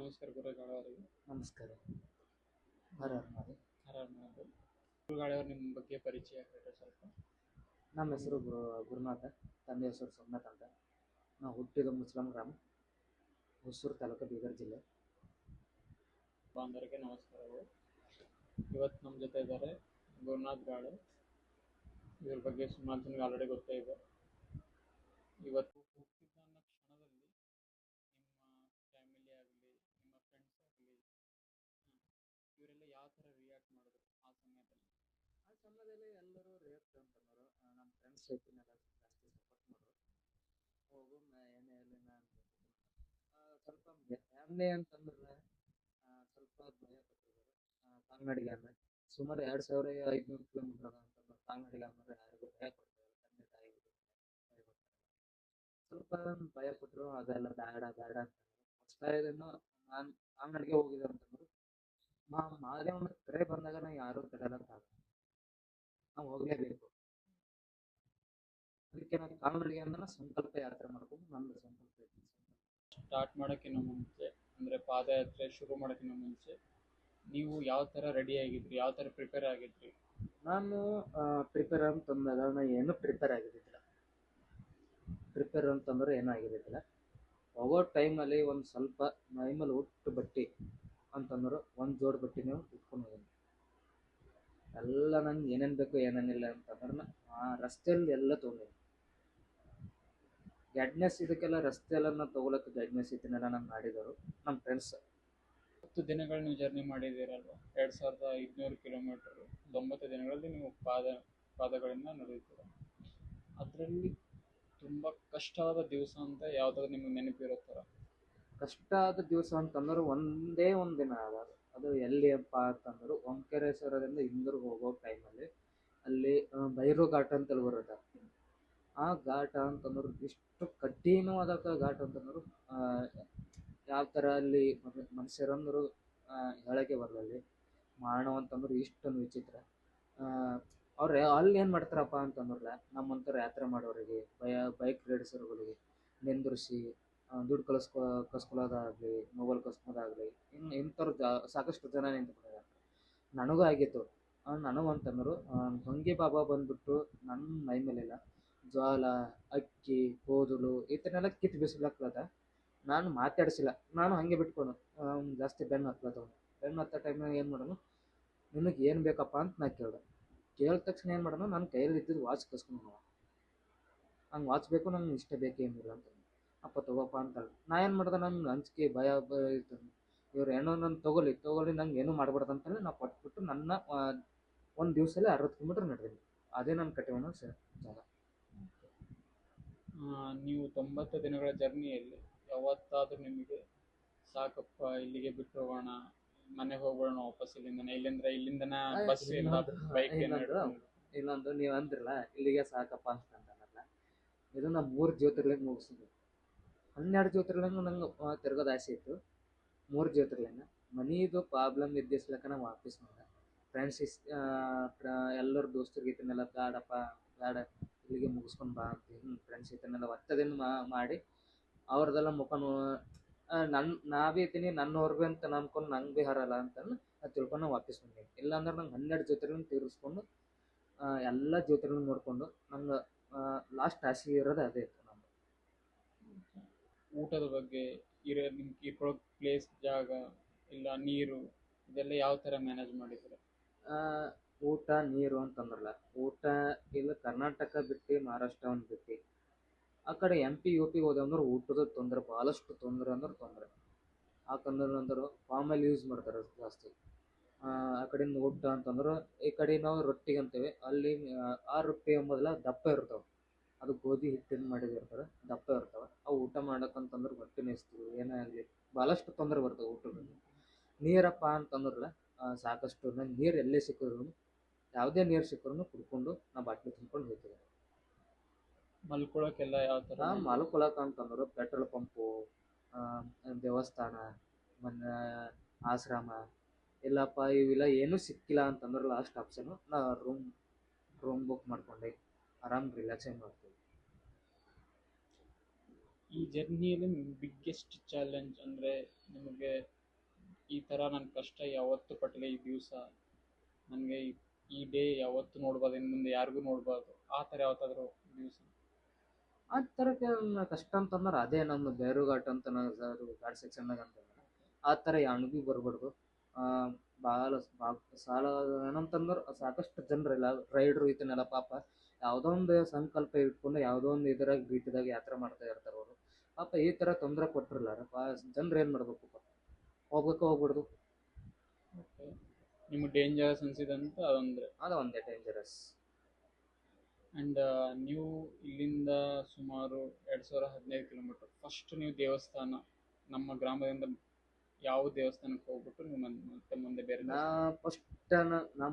ನಮಸ್ಕಾರ ಗುರುಗಳವರಿಗೆ. ನಮಸ್ಕಾರ. ಹರ ಮಾಡಿ ಆರಾಮ ಗುರುಗಳವರು, ನಿಮ್ಮ ಬಗ್ಗೆ ಪರಿಚಯ ಹೇಳ್ರಿ ಸ್ವಲ್ಪ. ನಮ್ಮ ಹೆಸರು ಗುರುನಾಥ, ತಂದೆ ಹೆಸರು ಸೋಮನಾಥ್ ಅಂತ. ನಾವು ಹುಟ್ಟಿದ ಮುಸ್ಲಿಂ ಗ್ರಾಮ, ಹೊಸೂರು ತಾಲೂಕು, ಬೀದರ್ ಜಿಲ್ಲೆ. ಬಾಂಧವರಿಗೆ ನಮಸ್ಕಾರಗಳು. ಇವತ್ತು ನಮ್ಮ ಜೊತೆ ಇದ್ದಾರೆ ಗುರುನಾಥ್ ಗಾಳು. ಇವ್ರ ಬಗ್ಗೆ ಸುಮಾರು ಜನಕ್ಕೆ ಆಲ್ರೆಡಿ ಗೊತ್ತೇ ಇದೆ. ಇವತ್ತು ಹುಟ್ಟಿದ ಅನ್ನೋ ಕ್ಷಣದಲ್ಲಿ ನಿಮ್ಮ ಫ್ಯಾಮಿಲಿ ಆಗಲಿ, ನಿಮ್ಮ ಫ್ರೆಂಡ್ಸ್ ಆಗಲಿ, ಇವರೆಲ್ಲ ಯಾವ ಥರ ರಿಯಾಕ್ಟ್ ಮಾಡಿದ್ರು ಆ ಸಮಯದಲ್ಲಿ? ಆ ಸಮಯದಲ್ಲಿ ಎಲ್ಲರೂ ರಿಯಾಕ್ಟ್ ಅಂತಂದರು. ನಮ್ಮ ಫ್ರೆಂಡ್ಸ್ ಜೊತೆನೆಲ್ಲ ಜಾಸ್ತಿ ಸಪೋರ್ಟ್ ಮಾಡೋರು. ಹೋಗು ಏನೇ ಇರಲಿ ನಾನು ಸ್ವಲ್ಪ ಫ್ಯಾಮಿಲಿ ಅಂತಂದ್ರೆ ಸ್ವಲ್ಪ ಭಯ ಪಟ್ಟಿದ್ರು. ಕಾಲ್ನಡಿಗೆ ಅಂದರೆ ಸುಮಾರು 2500 ಕಿಲೋಮೀಟರ್ ಅದ ಅಂತಂದ್ರೆ ಕಾಲ್ನಡಿಗೆ ಅಂದರೆ ಯಾರಿಗೂ ಭಯ ಪಡ್ತಾರೆ. ತಂದೆ ತಾಯಿಗಳು ಭಯ ಪಡ್ತಾರೆ. ಸ್ವಲ್ಪ ಭಯ ಪಟ್ಟರು. ಅದೆಲ್ಲ ಬೇಡ ಬೇಡ ಅಂತಂದ್ರು. ಫಸ್ಟ್ ಇದನ್ನು ನಾನು ಕಾಲ್ನಡಿಗೆ ಹೋಗಿದ್ದೆ ಅಂತಂದ್ರು. ಮಾದೇವನ ಕರೆ ಬಂದಾಗ ನಾವು ಯಾರೂ ತಡೆಯೋಕ್ಕಾಗಲ್ಲ, ನಾವು ಹೋಗಲೇಬೇಕು. ಅದಕ್ಕೆ ನಾವು ಕಾಲ್ನಡಿಗೆ ಅಂದ್ರೆ ಸಂಕಲ್ಪ ಯಾತ್ರೆ ಮಾಡ್ಕೊಂಡು ನಮ್ದು ಸಂಕಲ್ಪ ಐತಿ. ಸ್ಟಾರ್ಟ್ ಮಾಡೋಕ್ಕಿಂತ ಮುಂಚೆ, ಅಂದರೆ ಪಾದಯಾತ್ರೆ ಶುರು ಮಾಡೋಕ್ಕಿಂತ ಮುಂಚೆ ನೀವು ಯಾವ ಥರ ರೆಡಿ ಆಗಿದ್ರಿ, ಯಾವ ಥರ ಪ್ರಿಪೇರ್ ಆಗಿದ್ರಿ? ನಾನು ಪ್ರಿಪೇರ್ ಅಂತಂದಾಗ ನಾನು ಏನೂ ಪ್ರಿಪೇರ್ ಆಗಿದ್ದಿಲ್ಲ. ಪ್ರಿಪೇರ್ ಅಂತಂದ್ರೆ ಏನೂ ಆಗಿದ್ದಿಲ್ಲ. ಹೋಗೋ ಟೈಮಲ್ಲಿ ಒಂದು ಸ್ವಲ್ಪ ಮೈಮೇಲೆ ಉಟ್ಟು ಬಟ್ಟೆ ಅಂತಂದ್ರೆ ಒಂದು ಜೋಡು ಬಟ್ಟೆ ನೀವು ಉಟ್ಕೊಂಡು ಹೋಗಿ. ಎಲ್ಲ ನಂಗೆ ಏನೇನು ಬೇಕು ಏನೇನಿಲ್ಲ ಅಂತಂದ್ರೆ ರಸ್ತೆಯಲ್ಲಿ ಎಲ್ಲ ತೊಗೊಂಡಿನಿ. ಗೈಡ್ನೆಸ್ ಇದಕ್ಕೆಲ್ಲ ರಸ್ತೆ ಎಲ್ಲ ತೊಗೊಳಕ್ಕೆ ಗೈಡ್ನೆಸ್ ಇದನ್ನೆಲ್ಲ ನಾನು ಮಾಡಿದರು ನಮ್ಮ ಫ್ರೆಂಡ್ಸ್. 10 ದಿನಗಳು ನೀವು ಜರ್ನಿ ಮಾಡಿದ್ದೀರಲ್ವ, 2500 ಕಿಲೋಮೀಟರು, 90 ದಿನಗಳಲ್ಲಿ ನೀವು ಪಾದಗಳಿಂದ ನಡೆಯುತ್ತೀರ. ಅದರಲ್ಲಿ ತುಂಬ ಕಷ್ಟವಾದ ದಿವಸ ಅಂತ ಯಾವುದಾದ್ರು ನಿಮಗೆ ನೆನಪಿರೋ ಥರ? ಕಷ್ಟ ಆದ ದಿವಸ ಅಂತಂದ್ರೆ ಒಂದೇ ಒಂದು ದಿನ ಅದ. ಅದು ಎಲ್ಲಿ ಅಪ್ಪ ಅಂತಂದ್ರೆ ಓಂಕಾರೇಶ್ವರದಿಂದ ಇಂದೂರ್ಗೆ ಹೋಗೋ ಟೈಮಲ್ಲಿ ಅಲ್ಲಿ ಭೈರು ಘಾಟ್ ಅಂತೇಳಿ ಬರುತ್ತೆ. ಆ ಘಾಟ ಅಂತಂದ್ರೆ ಇಷ್ಟು ಕಠಿಣವಾದ ಘಾಟ್ ಅಂತಂದ್ರೆ ಯಾವ ಥರ ಅಲ್ಲಿ ಮನುಷ್ಯರಂದ್ರು ಹೇಳೋಕ್ಕೆ ಬರಲ್ಲ. ಮಾನವ ಅಂತಂದ್ರೆ ಇಷ್ಟೊಂದು ವಿಚಿತ್ರ. ಅವ್ರು ಅಲ್ಲಿ ಏನು ಮಾಡ್ತಾರಪ್ಪ ಅಂತಂದ್ರೆ ನಮ್ಮಂಥವ್ರು ಯಾತ್ರೆ ಮಾಡೋರಿಗೆ, ಬೈಕ್ ರೈಡರ್ಸ್ಗಳಿಗೆ ನಿಂದ್ರಿಸಿ ದುಡ್ಡು ಕಸ್ಕೊಳ್ಳೋದಾಗಲಿ, ಮೊಬೈಲ್ ಕಸ್ಕೊಳ್ಳೋದಾಗಲಿ, ಇಂಥವ್ರು ಸಾಕಷ್ಟು ಜನ ನಿಂತ್ಕೊಂಡಿದ್ದಾರೆ. ನನಗೂ ಆಗಿತ್ತು. ನನಗಂತಂದ್ರು ಹೊಂಗೆ ಬಾಬಾ ಬಂದ್ಬಿಟ್ಟು ನನ್ನ ಮೈ ಮೇಲೆಲ್ಲ ಜ್ವಾಲ, ಅಕ್ಕಿ, ಕೂದಲು ಇದನ್ನೆಲ್ಲ ಕಿತ್ತು ಬಿಸಿಲಾಗ್ತದ. ನಾನು ಮಾತಾಡಿಸಿಲ್ಲ, ನಾನು ಹಾಗೆ ಬಿಟ್ಕೊಂಡು ಜಾಸ್ತಿ ಬೆನ್ನು ಹತ್ಲತ್ತವ. ಬೆನ್ನು ಹತ್ತೋ ಟೈಮ್ನಾಗ ಏನು ಮಾಡೋಣ, ನಿನಗೆ ಏನು ಬೇಕಪ್ಪ ಅಂತ ನಾ ಕೇಳಿದೆ. ಕೇಳಿದ ತಕ್ಷಣ ಏನು ಮಾಡೋಣ, ನನ್ನ ಕೈಯಲ್ಲಿ ಇದ್ದಿದ್ದು ವಾಚ್ ಕಸ್ಕೊಂಡು ಹಂಗೆ ವಾಚ್ ಬೇಕು, ನಂಗೆ ಇಷ್ಟ ಬೇಕೇನಿಲ್ಲ ಅಂತ. ಅಪ್ಪ ತಗೋಪ್ಪ ಅಂತ ನಾ ಏನು ಮಾಡ್ದೆ, ನಂಗೆ ಅಂಜಿಕೆ ಭಯ ಇತ್ತು. ಇವ್ರು ಏನೋ ನನ್ನ ತೊಗೊಲಿ ನಂಗೆ ಏನೂ ಮಾಡ್ಬಾರ್ದು ಅಂತೇಳಿ ನಾ ಕೊಟ್ಬಿಟ್ಟು ನನ್ನ ಒಂದು ದಿವಸದಲ್ಲಿ 60 ಕಿಲೋಮೀಟ್ರ್ ನಡೆದೀನಿ. ಅದೇ ನನ್ನ ಕಠಿಣ ಜಾಗ. ನೀವು 90 ದಿನಗಳ ಜರ್ನಿಯಲ್ಲಿ ಯಾವತ್ತಾದರೂ ನಿಮಗೆ ಸಾಕಪ್ಪ ಇಲ್ಲಿಗೆ ಬಿಟ್ಟು ಹೋಗೋಣ, ಮನೆಗೆ ಹೋಗ್ಬಿಡೋಣ ವಾಪಸ್ ಇಲ್ಲಿಂದನ ಬಸ್ ಇಲ್ಲ, ಬೈಕ್ ಇನ್ನೊಂದು ನೀವು ಅಂದ್ರಲ್ಲ ಇಲ್ಲಿಗೆ ಸಾಕಪ್ಪ ಅಂತಂದ್ರಲ್ಲ, ಇದು ನಾ 3 ಜ್ಯೋತಿರ್ಲಿಂಗ ಮುಗಿಸಿದ್ವಿ. 12 ಜ್ಯೋತಿರ್ಲಿಂಗ ನಂಗೆ ತಿರ್ಗೋದು ಆಸೆ ಇತ್ತು. 3 ಜ್ಯೋತಿರ್ಲಿಂಗ ಮನೀದು ಪ್ರಾಬ್ಲಮ್ ಇದ್ದಿಸ್ಲಕ್ಕ ನಾವು ವಾಪಸ್ ಬಂದೆ. ಫ್ರೆಂಡ್ಸ್ ಎಲ್ಲರ ದೋಸ್ತರಿಗೆ ಇದನ್ನೆಲ್ಲ ಬೇಡಪ್ಪ ಬೇಡ ಇಲ್ಲಿಗೆ ಮುಗಿಸ್ಕೊಂಡು ಬಾ ಅಂತ ಫ್ರೆಂಡ್ಸ್ ಇದನ್ನೆಲ್ಲ ಒತ್ತದಿಂದ ಮಾಡಿ ಅವ್ರದ್ದೆಲ್ಲ ನಾವೇ ಇದ್ದೀನಿ ನನ್ನವ್ರು ಭೀ ಅಂತ ಅನ್ಕೊಂಡು ನಂಗೆ ಭೀ ಹರಲ್ಲ ಅಂತಂದು ಅದು ತಿಳ್ಕೊಂಡು ನಾವು ವಾಪಸ್ ಬಂದೀನಿ. ಇಲ್ಲಾಂದ್ರೆ ನಂಗೆ 12 ಜ್ಯೋತಿರ್ಲಿಂಗ ತೀರಿಸ್ಕೊಂಡು ಎಲ್ಲ ಜ್ಯೋತಿರ್ಲಿಂಗ ನೋಡಿಕೊಂಡು ನಂಗೆ ಲಾಸ್ಟ್ ಆಸೆ ಇರೋದು ಅದೇ ಇತ್ತು. ನಮ್ದು ಊಟದ ಬಗ್ಗೆ ನಿಮ್ಗೆ ಇರೋ ಪ್ಲೇಸ್, ಜಾಗ ಇಲ್ಲ ನೀರು, ಇದೆಲ್ಲ ಯಾವ ಥರ ಮ್ಯಾನೇಜ್ ಮಾಡಿದ್ರೆ? ಊಟ ನೀರು ಅಂತಂದ್ರಲ್ಲ, ಊಟ ಇಲ್ಲ ಕರ್ನಾಟಕ ಬಿಟ್ಟು ಮಹಾರಾಷ್ಟ್ರ ಒಂದು ಬಿಟ್ಟು ಆ ಕಡೆ MP UP ಹೋದಂದ್ರೆ ಊಟದ ತೊಂದರೆ ಭಾಳಷ್ಟು ತೊಂದರೆ ಅಂದ್ರೆ ತೊಂದರೆ. ಯಾಕಂದ್ರೆ ಪಾಮ್ ಆಯಿಲ್ ಯೂಸ್ ಮಾಡ್ತಾರೆ ಜಾಸ್ತಿ. ಆ ಕಡೆಯಿಂದ ಊಟ ಅಂತಂದ್ರೆ ಈ ಕಡೆ ನಾವು ರೊಟ್ಟಿಗೆ ಅಂತೇವೆ, ಅಲ್ಲಿ ಆ ರೊಟ್ಟಿ ಎಂಬುದೆಲ್ಲ ದಪ್ಪ ಇರ್ತಾವೆ. ಅದು ಗೋಧಿ ಹಿಟ್ಟಿಂದ ಮಾಡಿದಿರ್ತಾರೆ, ದಪ್ಪ ಇರ್ತಾವೆ. ಅವು ಊಟ ಮಾಡೋಕ್ಕಂತಂದ್ರೆ ಹೊಟ್ಟೆ ನೆಸ್ತೀವಿ, ಏನೇ ಆಗಲಿ ಭಾಳಷ್ಟು ತೊಂದರೆ ಬರ್ತವೆ ಊಟದಲ್ಲಿ. ನೀರಪ್ಪ ಅಂತಂದ್ರಲ್ಲ ಸಾಕಷ್ಟು ನಂಗೆ ನೀರು ಎಲ್ಲೇ ಸಿಕ್ಕಿದ್ರು, ಯಾವುದೇ ನೀರು ಸಿಕ್ಕರೂ ಕುಡ್ಕೊಂಡು ನಾ ಬಾಟ್ಲಿ ತುಂಬ್ಕೊಂಡು ಹೋಗ್ತೀವಿ. ಮಲ್ಕೊಳಕ್ಕೆಲ್ಲ ಯಾವ ಥರ? ಮಲ್ಕೊಳಕ್ಕೆ ಅಂತಂದ್ರೆ ಪೆಟ್ರೋಲ್ ಪಂಪು, ದೇವಸ್ಥಾನ, ಆಶ್ರಮ, ಇಲ್ಲಪ್ಪ ಇವೆಲ್ಲ ಏನೂ ಸಿಕ್ಕಿಲ್ಲ ಅಂತಂದ್ರೆ ಲಾಸ್ಟ್ ಆಪ್ಷನು ನಾ ರೂಮ್ ಬುಕ್ ಮಾಡ್ಕೊಂಡು ಆರಾಮ್ ರಿಲ್ಯಾಕ್ಸೇಷನ್ ಮಾಡ್ತೀವಿ. ಈ ಜರ್ನಿಯಲ್ಲಿ ಬಿಗ್ಗೆಸ್ಟ್ ಚಾಲೆಂಜ್ ಅಂದರೆ ನಿಮಗೆ ಈ ಥರ ನನ್ನ ಕಷ್ಟ ಯಾವತ್ತೂ ಪಟ್ಟಿಲ್ಲ, ಈ ದಿವಸ ನನಗೆ ಈ ಡೇ ಯಾವತ್ತೂ ನೋಡ್ಬಾರ್ದು, ಇನ್ನು ಮುಂದೆ ಯಾರಿಗೂ ನೋಡ್ಬಾರ್ದು, ಆ ಥರ ಯಾವತ್ತಾದರೂ ದಿವಸ? ಆ ಥರಕ್ಕೆ ಕಷ್ಟ ಅಂತಂದ್ರೆ ಅದೇ ನಮ್ಮ ಬೇರುಘಾಟ್ ಅಂತ ಅದು ಘಾಟ್ ಸೆಕ್ಷನ್ನಾಗ ಅಂತಂದ್ರೆ ಆ ಥರ ಯಾವನು ಭೀ ಬರ್ಬಾರ್ದು. ಭಾಳ ಸಾಲ ಏನಂತಂದ್ರೆ ಸಾಕಷ್ಟು ಜನರಿಲ್ಲ ರೈಡ್ರು ಇದನ್ನೆಲ್ಲ ಪಾಪ ಯಾವುದೋ ಒಂದು ಸಂಕಲ್ಪ ಇಟ್ಕೊಂಡು ಯಾವುದೋ ಒಂದು ಇದರಾಗ ರೀತಿದಾಗ ಯಾತ್ರೆ ಮಾಡ್ತಾ ಇರ್ತಾರೆ ಅವರು. ಪಾಪ ಈ ಥರ ತೊಂದರೆ ಕೊಟ್ಟಿರ್ಲಾರ ಜನರು ಏನು ಮಾಡ್ಬೇಕು ಪಾಪ, ಹೋಗ್ಬಿಡ್ದು. ಓಕೆ, ನಿಮಗೆ ಡೇಂಜರಸ್ ಅನಿಸಿದಂತ ಅದೊಂದು. ಅದು ಒಂದೇ ಡೇಂಜರಸ್. ಆ್ಯಂಡ್ ನೀವು ಇಲ್ಲಿಂದ ಸುಮಾರು 2015 ಕಿಲೋಮೀಟರ್ ಫಸ್ಟ್ ನೀವು ದೇವಸ್ಥಾನ ನಮ್ಮ ಗ್ರಾಮದಿಂದ ಯಾವ ದೇವಸ್ಥಾನಕ್ಕೆ ಹೋಗ್ಬಿಟ್ಟು ನೀವು ಮತ್ತೆ ಮುಂದೆ ಬೇರೆ ನಾ ಫಸ್ಟ್ ನಾ